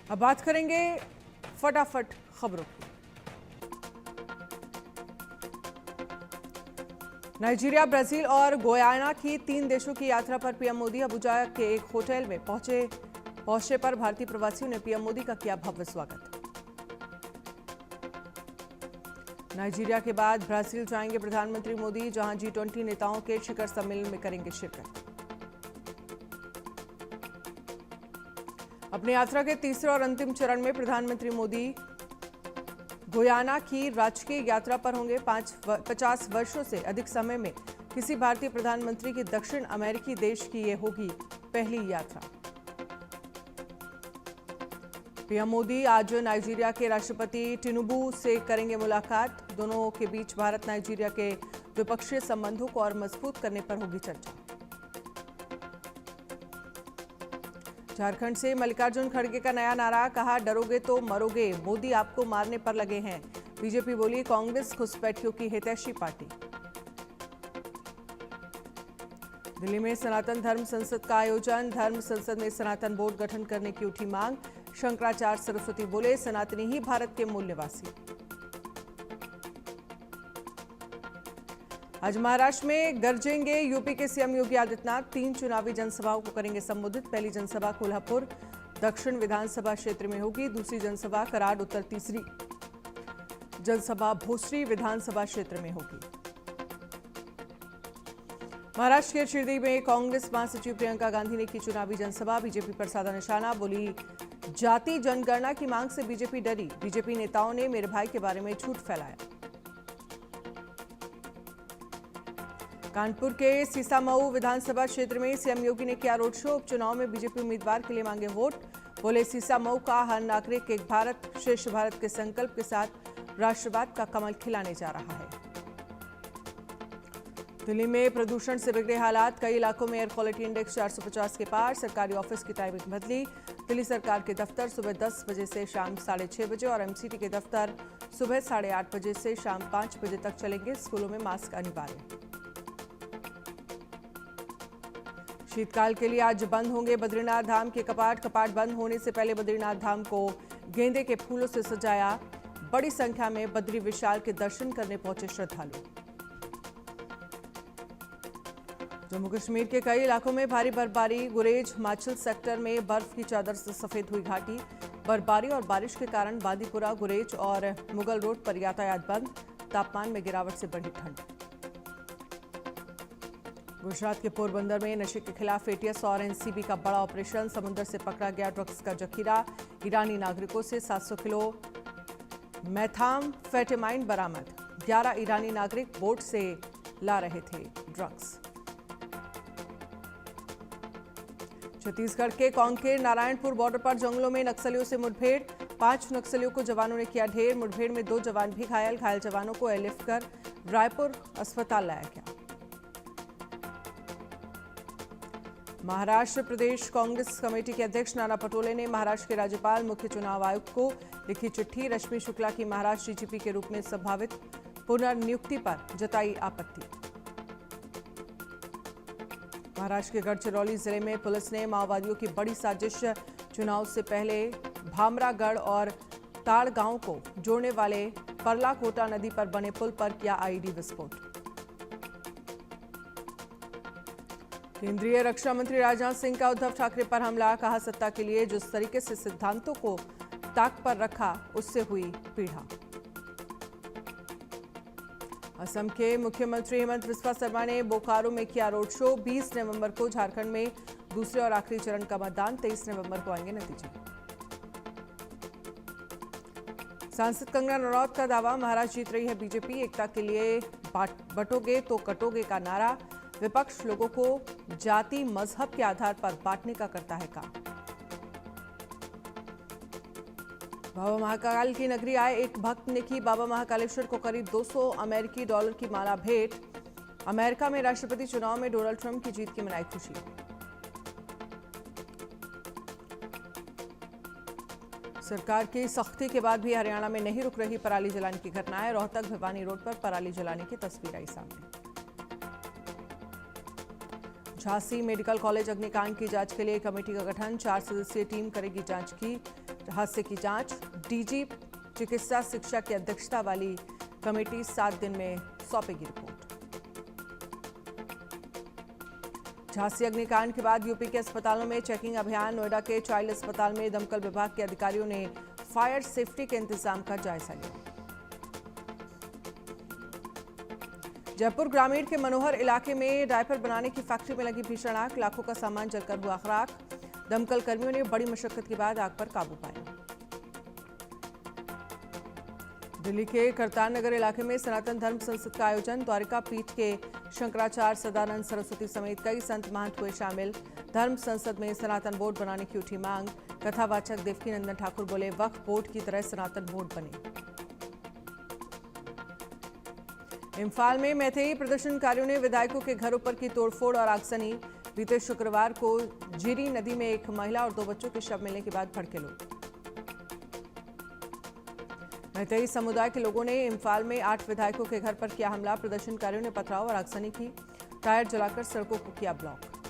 अब बात करेंगे फटाफट खबरों की। नाइजीरिया, ब्राजील और गुयाना की 3 देशों की यात्रा पर पीएम मोदी अबुजा के एक होटल में पहुंचे पर भारतीय प्रवासियों ने पीएम मोदी का किया भव्य स्वागत। नाइजीरिया के बाद ब्राजील जाएंगे प्रधानमंत्री मोदी, जहां G20 नेताओं के शिखर सम्मेलन में करेंगे शिरकत। अपनी यात्रा के तीसरे और अंतिम चरण में प्रधानमंत्री मोदी गुयाना की राजकीय यात्रा पर होंगे। 50 वर्षों से अधिक समय में किसी भारतीय प्रधानमंत्री की दक्षिण अमेरिकी देश की यह होगी पहली यात्रा। पीएम मोदी आज नाइजीरिया के राष्ट्रपति टिनुबू से करेंगे मुलाकात। दोनों के बीच भारत नाइजीरिया के द्विपक्षीय संबंधों को और मजबूत करने पर होगी चर्चा। झारखंड से मल्लिकार्जुन खड़गे का नया नारा, कहा डरोगे तो मरोगे, मोदी आपको मारने पर लगे हैं। बीजेपी बोली कांग्रेस घुसपैठियों की हितैषी पार्टी। दिल्ली में सनातन धर्म संसद का आयोजन, धर्म संसद में सनातन बोर्ड गठन करने की उठी मांग। शंकराचार्य सरस्वती बोले सनातनी ही भारत के मूल निवासी। आज महाराष्ट्र में गरजेंगे यूपी के सीएम योगी आदित्यनाथ। 3 चुनावी जनसभाओं को करेंगे संबोधित। पहली जनसभा कोल्हापुर दक्षिण विधानसभा क्षेत्र में होगी, दूसरी जनसभा कराड उत्तर, तीसरी जनसभा भोसरी विधानसभा क्षेत्र में होगी। महाराष्ट्र के शिरडी में कांग्रेस महासचिव प्रियंका गांधी ने की चुनावी जनसभा। बीजेपी पर साधा निशाना, बोली जाति जनगणना की मांग से बीजेपी डरी। बीजेपी नेताओं ने मेरे भाई के बारे में झूठ फैलाया। कानपुर के सीसामऊ विधानसभा क्षेत्र में सीएम योगी ने किया रोड शो। उपचुनाव में बीजेपी उम्मीदवार के लिए मांगे वोट। बोले सीसामऊ का हर नागरिक एक भारत श्रेष्ठ भारत के संकल्प के साथ राष्ट्रवाद का कमल खिलाने जा रहा है। दिल्ली में प्रदूषण से बिगड़े हालात, कई इलाकों में एयर क्वालिटी इंडेक्स 450 के पार। सरकारी ऑफिस की टाइमिंग बदली। दिल्ली सरकार के दफ्तर सुबह 10 बजे से शाम 6:30 बजे और एमसीटी के दफ्तर सुबह 8:30 बजे से शाम 5 बजे तक चलेंगे। स्कूलों में मास्क अनिवार्य। शीतकाल के लिए आज बंद होंगे बद्रीनाथ धाम के कपाट बंद होने से पहले बद्रीनाथ धाम को गेंदे के फूलों से सजाया। बड़ी संख्या में बद्री विशाल के दर्शन करने पहुंचे श्रद्धालु। जम्मू कश्मीर के कई इलाकों में भारी बर्फबारी। गुरेज हिमाचल सेक्टर में बर्फ की चादर से सफेद हुई घाटी। बर्फबारी और बारिश के कारण बांदीपुरा, गुरेज और मुगल रोड पर यातायात बंद। तापमान में गिरावट से बढ़ी ठंड। गुजरात के पोरबंदर में नशे के खिलाफ एटीएस और एनसीबी का बड़ा ऑपरेशन। समुद्र से पकड़ा गया ड्रग्स का जखीरा। ईरानी नागरिकों से 700 किलो मेथाम्फेटामाइन बरामद। 11 ईरानी नागरिक बोट से ला रहे थे ड्रग्स। छत्तीसगढ़ के कांकेर नारायणपुर बॉर्डर पर जंगलों में नक्सलियों से मुठभेड़। 5 नक्सलियों को जवानों ने किया ढेर। मुठभेड़ में 2 जवान भी घायल जवानों को एयरलिफ्ट कर रायपुर अस्पताल लाया गया। महाराष्ट्र प्रदेश कांग्रेस कमेटी के अध्यक्ष नाना पटोले ने महाराष्ट्र के राज्यपाल मुख्य चुनाव आयुक्त को लिखी चिट्ठी। रश्मि शुक्ला की महाराष्ट्र डीजीपी के रूप में संभावित पुनर्नियुक्ति पर जताई आपत्ति। महाराष्ट्र के गढ़चिरौली जिले में पुलिस ने माओवादियों की बड़ी साजिश। चुनाव से पहले भामरागढ़ और ताड़ गांव को जोड़ने वाले परलाकोटा नदी पर बने पुल पर किया आईईडी विस्फोट। केंद्रीय रक्षा मंत्री राजनाथ सिंह का उद्धव ठाकरे पर हमला, कहा सत्ता के लिए जिस तरीके से सिद्धांतों को ताक पर रखा उससे हुई पीड़ा। असम के मुख्यमंत्री हेमंत बिस्वा शर्मा ने बोकारो में किया रोड शो। 20 नवंबर को झारखंड में दूसरे और आखिरी चरण का मतदान। 23 नवंबर को आएंगे नतीजे। सांसद कंगना रनौत का दावा, महाराष्ट्र जीत रही है बीजेपी। एकता के लिए बटोगे तो कटोगे का नारा। विपक्ष लोगों को जाति मजहब के आधार पर बांटने का करता है काम। बाबा महाकाल की नगरी आए एक भक्त ने की बाबा महाकालेश्वर को करीब $200 की माला भेंट। अमेरिका में राष्ट्रपति चुनाव में डोनाल्ड ट्रंप की जीत की मनाई खुशी। सरकार की सख्ती के बाद भी हरियाणा में नहीं रुक रही पराली जलाने की घटनाएं। रोहतक भिवानी रोड पर पराली जलाने की तस्वीर आई सामने। झांसी मेडिकल कॉलेज अग्निकांड की जांच के लिए कमेटी का गठन, 4 सदस्यीय टीम करेगी जांच की हादसे की जांच। डीजी चिकित्सा शिक्षा की अध्यक्षता वाली कमेटी 7 दिन में सौंपेगी रिपोर्ट। झांसी अग्निकांड के बाद यूपी के अस्पतालों में चेकिंग अभियान, नोएडा के चाइल्ड अस्पताल में दमकल विभाग के अधिकारियों ने फायर सेफ्टी के इंतजाम का जायजा लिया। जयपुर ग्रामीण के मनोहर इलाके में डायपर बनाने की फैक्ट्री में लगी भीषण आग, लाखों का सामान जलकर हुआ खाक। दमकल कर्मियों ने बड़ी मशक्कत के बाद आग पर काबू पाया। दिल्ली के करतार नगर इलाके में सनातन धर्म संसद का आयोजन, द्वारिका पीठ के शंकराचार्य सदानंद सरस्वती समेत कई संत महंत हुए शामिल। धर्म संसद में सनातन बोर्ड बनाने की उठी मांग, कथावाचक देवकी नंदन ठाकुर बोले वक्फ बोर्ड की तरह सनातन बोर्ड बने। इम्फाल में मैतेई प्रदर्शनकारियों ने विधायकों के घरों पर की तोड़फोड़ और आगजनी। बीते शुक्रवार को जीरी नदी में एक महिला और 2 बच्चों के शव मिलने के बाद भड़के लोग। मैतेई समुदाय के लोगों ने इम्फाल में 8 विधायकों के घर पर किया हमला, प्रदर्शनकारियों ने पथराव और आगजनी की, टायर जलाकर सड़कों को किया ब्लॉक।